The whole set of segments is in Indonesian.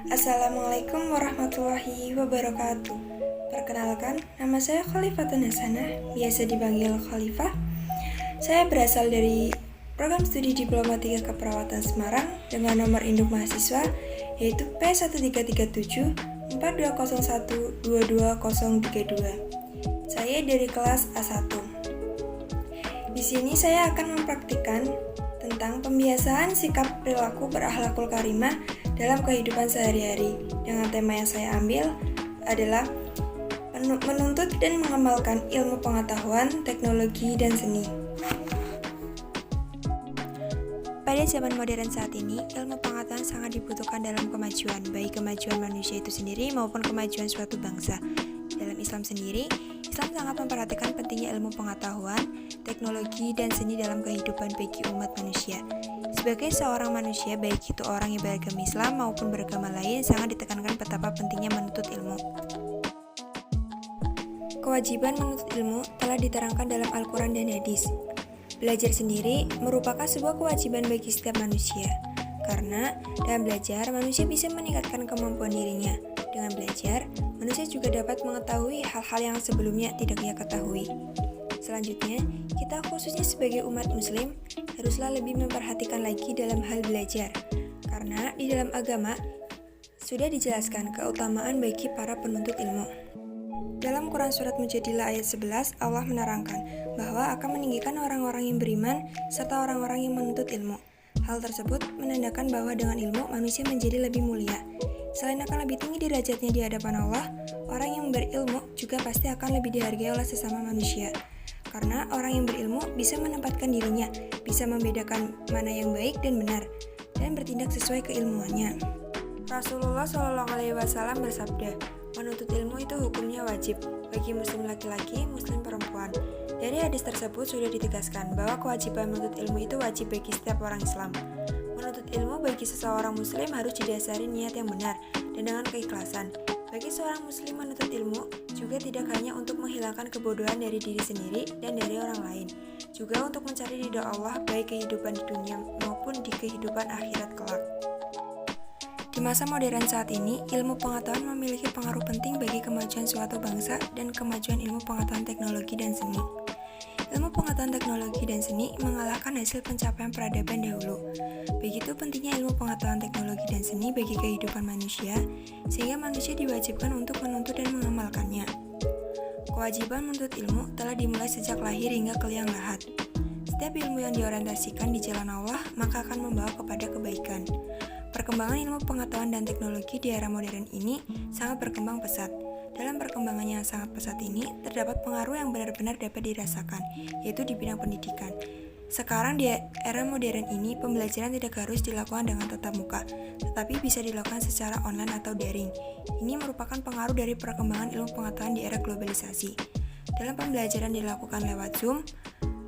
Assalamualaikum warahmatullahi wabarakatuh. Perkenalkan, nama saya Khalifatun Hasanah, biasa dipanggil Khalifah. Saya berasal dari program studi Diploma 3 Keperawatan Semarang dengan nomor induk mahasiswa yaitu P1337 4201 22032. Saya dari kelas A1. Di sini saya akan mempraktikkan tentang pembiasaan sikap perilaku berakhlakul karimah dalam kehidupan sehari-hari. Dengan tema yang saya ambil adalah menuntut dan mengamalkan ilmu pengetahuan, teknologi, dan seni. Pada zaman modern saat ini, ilmu pengetahuan sangat dibutuhkan dalam kemajuan, baik kemajuan manusia itu sendiri maupun kemajuan suatu bangsa. Dalam Islam sendiri, Islam sangat memperhatikan pentingnya ilmu pengetahuan, teknologi, dan seni dalam kehidupan bagi umat manusia. Sebagai seorang manusia, baik itu orang yang beragama Islam maupun beragama lain, sangat ditekankan betapa pentingnya menuntut ilmu. Kewajiban menuntut ilmu telah diterangkan dalam Al-Quran dan Hadis. Belajar sendiri merupakan sebuah kewajiban bagi setiap manusia, karena dalam belajar, manusia bisa meningkatkan kemampuan dirinya. Dengan belajar, manusia juga dapat mengetahui hal-hal yang sebelumnya tidak ia ketahui. Selanjutnya, kita khususnya sebagai umat muslim haruslah lebih memperhatikan lagi dalam hal belajar, karena di dalam agama sudah dijelaskan keutamaan bagi para penuntut ilmu. Dalam Quran Surat Mujadilah ayat 11, Allah menerangkan bahwa akan meninggikan orang-orang yang beriman serta orang-orang yang menuntut ilmu. Hal tersebut menandakan bahwa dengan ilmu manusia menjadi lebih mulia. Selain akan lebih tinggi derajatnya di hadapan Allah, orang yang berilmu juga pasti akan lebih dihargai oleh sesama manusia. Karena orang yang berilmu bisa menempatkan dirinya, bisa membedakan mana yang baik dan benar, dan bertindak sesuai keilmuannya. Rasulullah SAW bersabda, menuntut ilmu itu hukumnya wajib bagi muslim laki-laki, muslim perempuan. Dari hadis tersebut sudah ditegaskan bahwa kewajiban menuntut ilmu itu wajib bagi setiap orang Islam. Menuntut ilmu bagi seseorang muslim harus didasari niat yang benar dan dengan keikhlasan. Bagi seorang muslim menuntut ilmu juga tidak hanya untuk menghilangkan kebodohan dari diri sendiri dan dari orang lain, juga untuk mencari ridha Allah baik kehidupan di dunia maupun di kehidupan akhirat kelak. Di masa modern saat ini, ilmu pengetahuan memiliki pengaruh penting bagi kemajuan suatu bangsa dan kemajuan ilmu pengetahuan teknologi dan seni. Ilmu pengetahuan teknologi dan seni mengalahkan hasil pencapaian peradaban dahulu. Begitu pentingnya ilmu pengetahuan teknologi dan seni bagi kehidupan manusia, sehingga manusia diwajibkan untuk menuntut dan mengamalkannya. Kewajiban menuntut ilmu telah dimulai sejak lahir hingga ke liang lahat. Setiap ilmu yang diorientasikan di jalan Allah, maka akan membawa kepada kebaikan. Perkembangan ilmu pengetahuan dan teknologi di era modern ini sangat berkembang pesat. Dalam perkembangannya yang sangat pesat ini, terdapat pengaruh yang benar-benar dapat dirasakan, yaitu di bidang pendidikan. Sekarang di era modern ini, pembelajaran tidak harus dilakukan dengan tatap muka, tetapi bisa dilakukan secara online atau daring. Ini merupakan pengaruh dari perkembangan ilmu pengetahuan di era globalisasi. Dalam pembelajaran dilakukan lewat Zoom,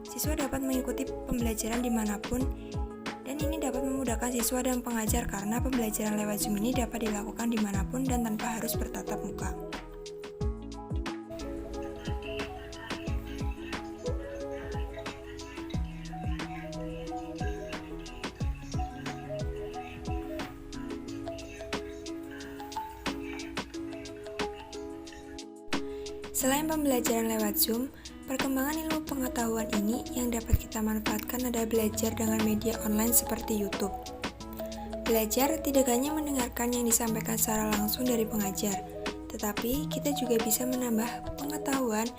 siswa dapat mengikuti pembelajaran dimanapun, dan ini dapat memudahkan siswa dan pengajar karena pembelajaran lewat Zoom ini dapat dilakukan dimanapun dan tanpa harus bertatap muka. Selain pembelajaran lewat Zoom, perkembangan ilmu pengetahuan ini yang dapat kita manfaatkan adalah belajar dengan media online seperti YouTube. Belajar tidak hanya mendengarkan yang disampaikan secara langsung dari pengajar, tetapi kita juga bisa menambah pengetahuan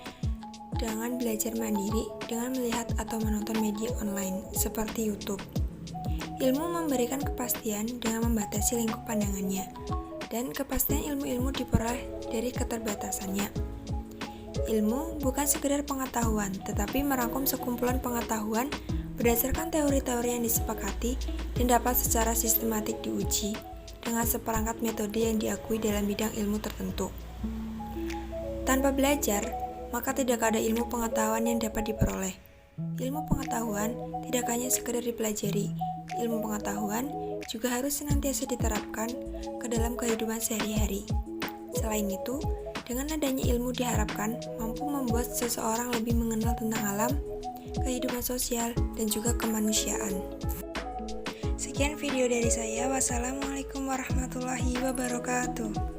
dengan belajar mandiri dengan melihat atau menonton media online seperti YouTube. Ilmu memberikan kepastian dengan membatasi lingkup pandangannya, dan kepastian ilmu-ilmu diperoleh dari keterbatasannya. Ilmu bukan sekedar pengetahuan, tetapi merangkum sekumpulan pengetahuan berdasarkan teori-teori yang disepakati dan dapat secara sistematik diuji dengan seperangkat metode yang diakui dalam bidang ilmu tertentu. Tanpa belajar, maka tidak ada ilmu pengetahuan yang dapat diperoleh. Ilmu pengetahuan tidak hanya sekedar dipelajari, ilmu pengetahuan juga harus senantiasa diterapkan ke dalam kehidupan sehari-hari. Selain itu, dengan adanya ilmu diharapkan mampu membuat seseorang lebih mengenal tentang alam, kehidupan sosial, dan juga kemanusiaan. Sekian video dari saya. Wassalamualaikum warahmatullahi wabarakatuh.